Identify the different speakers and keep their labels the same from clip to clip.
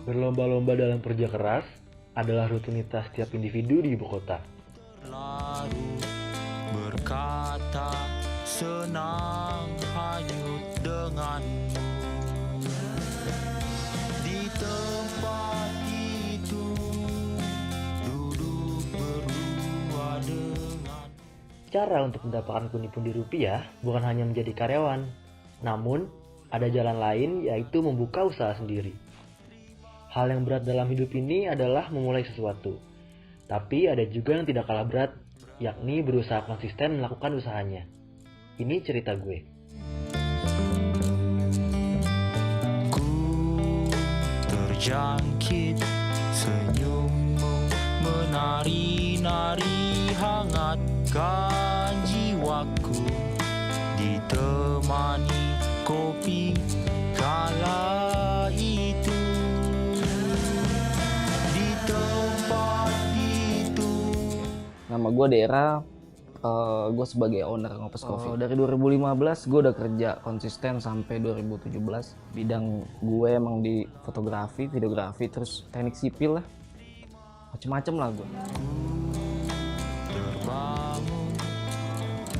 Speaker 1: Berlomba-lomba dalam kerja keras adalah rutinitas setiap individu di ibu kota.
Speaker 2: Larut berkata senang hanyut denganmu di tempat itu duduk berdua dengan.
Speaker 1: Cara untuk mendapatkan pundi-pundi rupiah bukan hanya menjadi karyawan, namun ada jalan lain yaitu membuka usaha sendiri. Hal yang berat dalam hidup ini adalah memulai sesuatu. Tapi ada juga yang tidak kalah berat, yakni berusaha konsisten melakukan usahanya. Ini cerita gue.
Speaker 2: Ku terjangkit senyummu menari-nari hangatkan jiwaku ditemani kopi kala itu di tempat itu.
Speaker 3: Nama gue Dera, gue sebagai owner Ngopes Coffee. Dari 2015 gue udah kerja konsisten sampai 2017. Bidang gue emang di fotografi, videografi, terus teknik sipil lah. Macem-macem lah gue.
Speaker 2: Terbangun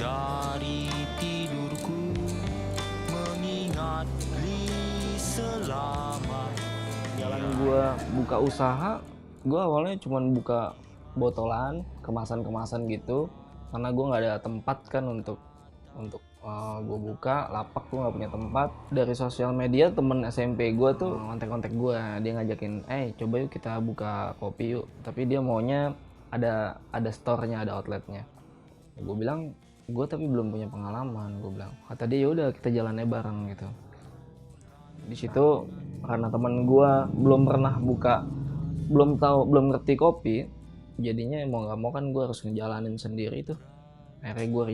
Speaker 2: dari tidurku mengingat selamat.
Speaker 3: Jalan gue buka usaha, gue awalnya cuma buka botolan, kemasan-kemasan gitu. Karena gue nggak ada tempat kan untuk gue buka lapak, gue nggak punya tempat. Dari sosial media temen SMP gue tuh kontak-kontak gue, dia ngajakin, coba yuk kita buka kopi yuk. Tapi dia maunya ada store-nya, ada outletnya. Gue bilang, gue tapi belum punya pengalaman. Gue bilang, kata dia yaudah kita jalannya bareng gitu. Di situ karena temen gue belum pernah buka, belum ngerti kopi, jadinya mau nggak mau kan gue harus ngejalanin sendiri tuh. Akhirnya gue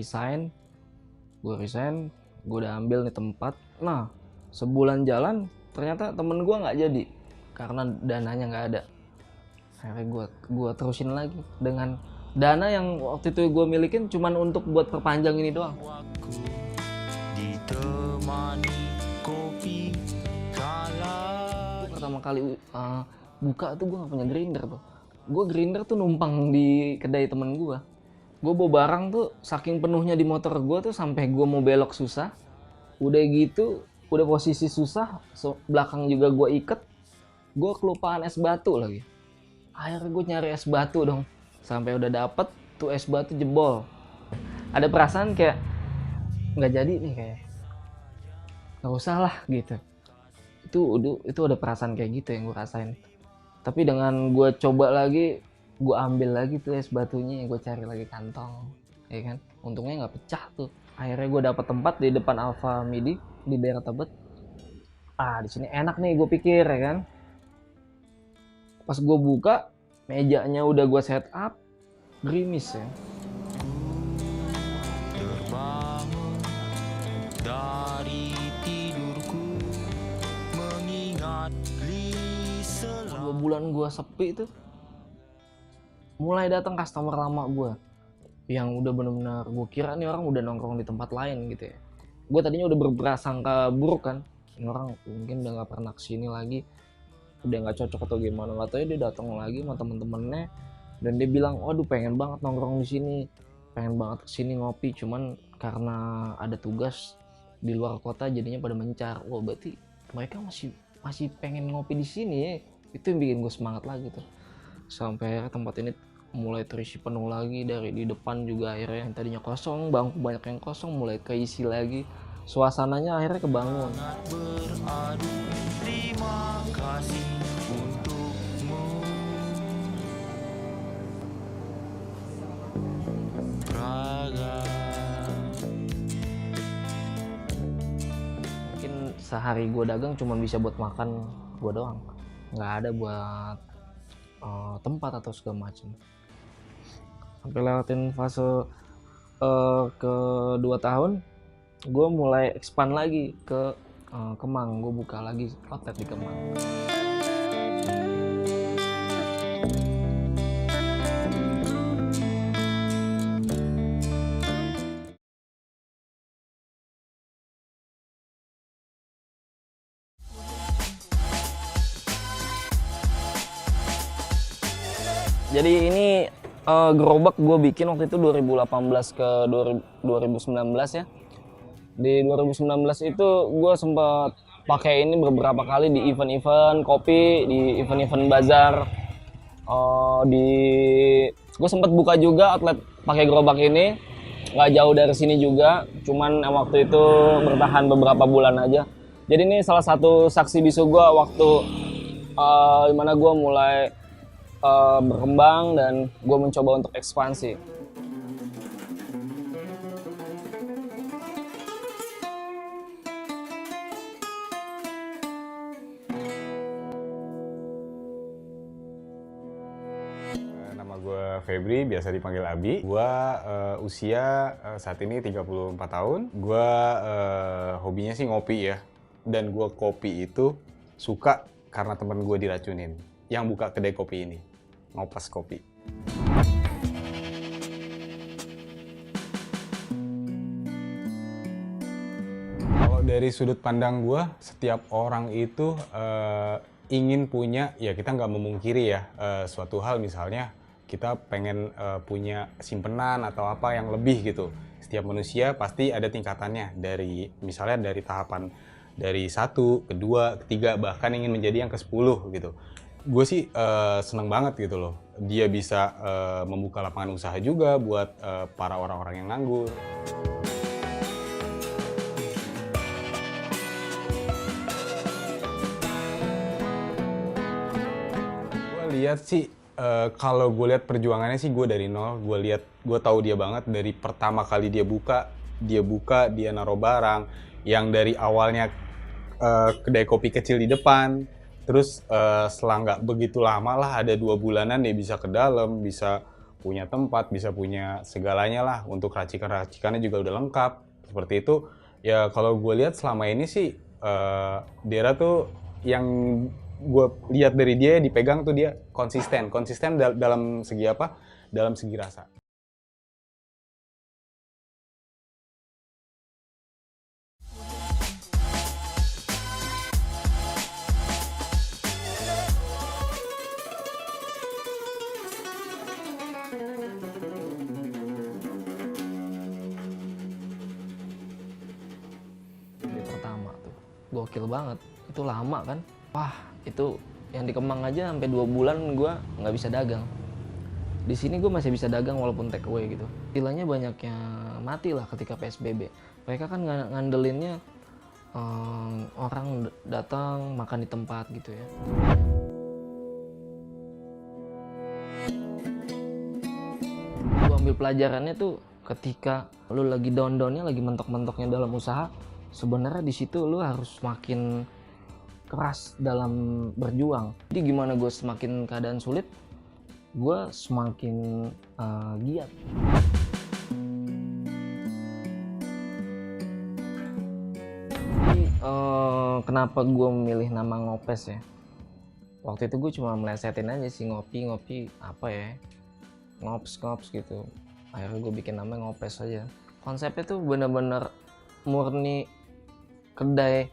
Speaker 3: resign, gue udah ambil nih tempat. Nah, sebulan jalan ternyata temen gue nggak jadi karena dananya nggak ada. Akhirnya gue terusin lagi dengan dana yang waktu itu gue milikin cuman untuk buat perpanjang ini doang.
Speaker 2: Ditemani kopi kala.
Speaker 3: Pertama kali buka tuh gue nggak punya grinder tuh. Gue grinder tuh numpang di kedai temen gue. Gue bawa barang tuh saking penuhnya di motor gue tuh sampai gue mau belok susah. Udah gitu, udah posisi susah, belakang juga gue iket. Gue kelupaan es batu lagi. Akhirnya gue nyari es batu dong. Sampai udah dapet tuh es batu jebol. Ada perasaan kayak nggak jadi nih kayak. Nggak usah lah gitu. Itu ada perasaan kayak gitu yang gue rasain. Tapi dengan gue coba lagi, gue ambil lagi tuh es batunya, gue cari lagi kantong, ya kan? Untungnya nggak pecah tuh. Akhirnya gue dapet tempat di depan Alfa Midi di daerah Tebet. Di sini enak nih gue pikir, ya kan? Pas gue buka, mejanya udah gue set up, gerimis ya.
Speaker 2: Terbangun dari tidurku mengingat
Speaker 3: 2 bulan gue sepi tuh, mulai datang customer lama gue yang udah bener-bener gue kira nih orang udah nongkrong di tempat lain gitu ya. Gue tadinya udah berprasangka buruk kan, ini orang mungkin udah nggak pernah kesini lagi, udah nggak cocok atau gimana. Nggak tahu ya dia datang lagi sama temen-temennya dan dia bilang, waduh pengen banget nongkrong di sini, pengen banget kesini ngopi, cuman karena ada tugas di luar kota jadinya pada mencar. Wah berarti mereka masih pengen ngopi di sini ya. Itu yang bikin gue semangat lagi tuh. Sampai tempat ini mulai terisi penuh lagi, dari di depan juga akhirnya yang tadinya kosong, bangku banyak yang kosong mulai keisi lagi. Suasananya akhirnya kebangun.
Speaker 2: beradu. Terima kasih untukmu. Praga.
Speaker 3: Mungkin sehari gue dagang cuma bisa buat makan gue doang, nggak ada buat tempat atau segala macam. Sampai lewatin fase ke 2 tahun, gue mulai expand lagi ke Kemang. Gue buka lagi outlet di Kemang. Jadi ini gerobak gue bikin waktu itu 2018 ke 2019 ya. Di 2019 itu gue sempat pakai ini beberapa kali di event-event kopi, di event-event bazar. Gue sempat buka juga outlet pakai gerobak ini, nggak jauh dari sini juga. Cuman waktu itu bertahan beberapa bulan aja. Jadi ini salah satu saksi bisu gue waktu dimana gue mulai berkembang dan gue mencoba untuk ekspansi.
Speaker 4: Nama gue Febri, biasa dipanggil Abi. Gue usia saat ini 34 tahun. Gue hobinya sih ngopi ya. Dan gue kopi itu suka karena temen gue diracunin. Yang buka kedai kopi ini. Ngopas kopi. Kalau dari sudut pandang gue, setiap orang itu ingin punya, ya kita nggak memungkiri ya, suatu hal misalnya kita pengen punya simpenan atau apa yang lebih gitu. Setiap manusia pasti ada tingkatannya, dari misalnya dari tahapan dari 1, kedua, ketiga, bahkan ingin menjadi yang ke-10 gitu. Gue sih seneng banget gitu loh. Dia bisa membuka lapangan usaha juga buat para orang-orang yang nganggur. Gue lihat sih, kalau gue lihat perjuangannya sih gue dari nol. Gue tahu dia banget dari pertama kali dia buka, dia naruh barang yang dari awalnya kedai kopi kecil di depan. Terus setelah nggak begitu lama lah, ada 2 bulanan dia bisa ke dalam, bisa punya tempat, bisa punya segalanya lah. Untuk racikan-racikannya juga udah lengkap. Seperti itu. Ya kalau gue lihat selama ini sih, Dera tuh yang gue lihat dari dia dipegang tuh dia konsisten dalam segi apa? Dalam segi rasa.
Speaker 3: Gokil banget, itu lama kan. Wah, itu yang di Kemang aja sampai 2 bulan gue nggak bisa dagang. Di sini gue masih bisa dagang walaupun take away gitu. Istilahnya banyak yang mati lah ketika PSBB. Mereka kan ngandelinnya orang datang makan di tempat gitu ya. Gue ambil pelajarannya tuh ketika lu lagi down-downnya, lagi mentok-mentoknya dalam usaha, sebenarnya di situ lu harus makin keras dalam berjuang. Jadi gimana gue semakin keadaan sulit, gue semakin giat. Jadi kenapa gue memilih nama Ngopes ya? Waktu itu gue cuma melesetin aja sih, ngopi apa ya, ngops gitu. Akhirnya gue bikin nama Ngopes aja. Konsepnya tuh bener-bener murni kedai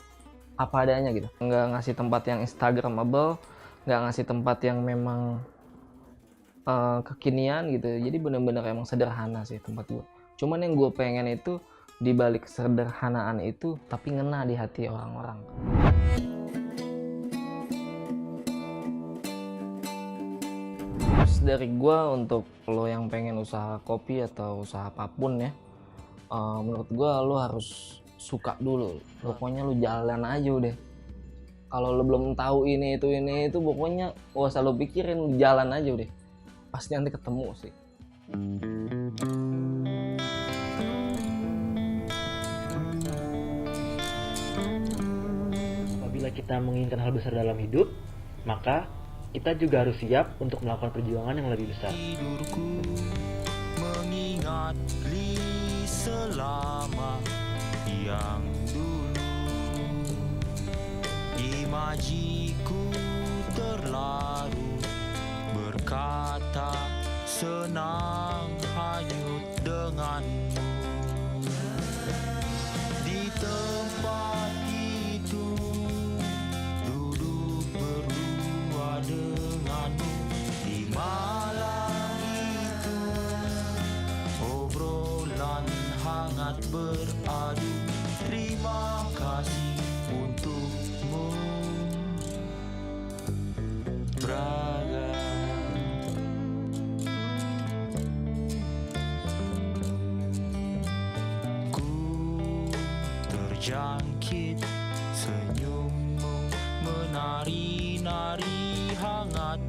Speaker 3: apa adanya gitu, nggak ngasih tempat yang instagramable, nggak ngasih tempat yang memang kekinian gitu. Jadi bener-bener emang sederhana sih tempat gue. Cuman yang gue pengen itu di balik sederhanaan itu tapi ngena di hati orang-orang. Terus dari gue untuk lo yang pengen usaha kopi atau usaha apapun ya, menurut gue lo harus suka dulu. Pokoknya lo jalan aja udah. Kalau lo belum tahu ini itu pokoknya gak usah lo pikirin, lo jalan aja udah. Pasti nanti ketemu sih.
Speaker 1: Apabila kita menginginkan hal besar dalam hidup, maka kita juga harus siap untuk melakukan perjuangan yang lebih besar.
Speaker 2: Tidurku mengingat selama yang dulu, imajiku terlalu berkata senang hanyut denganmu. Di tempat itu duduk berdua denganmu di malam terjangkit. Senyummu menari-nari hangat.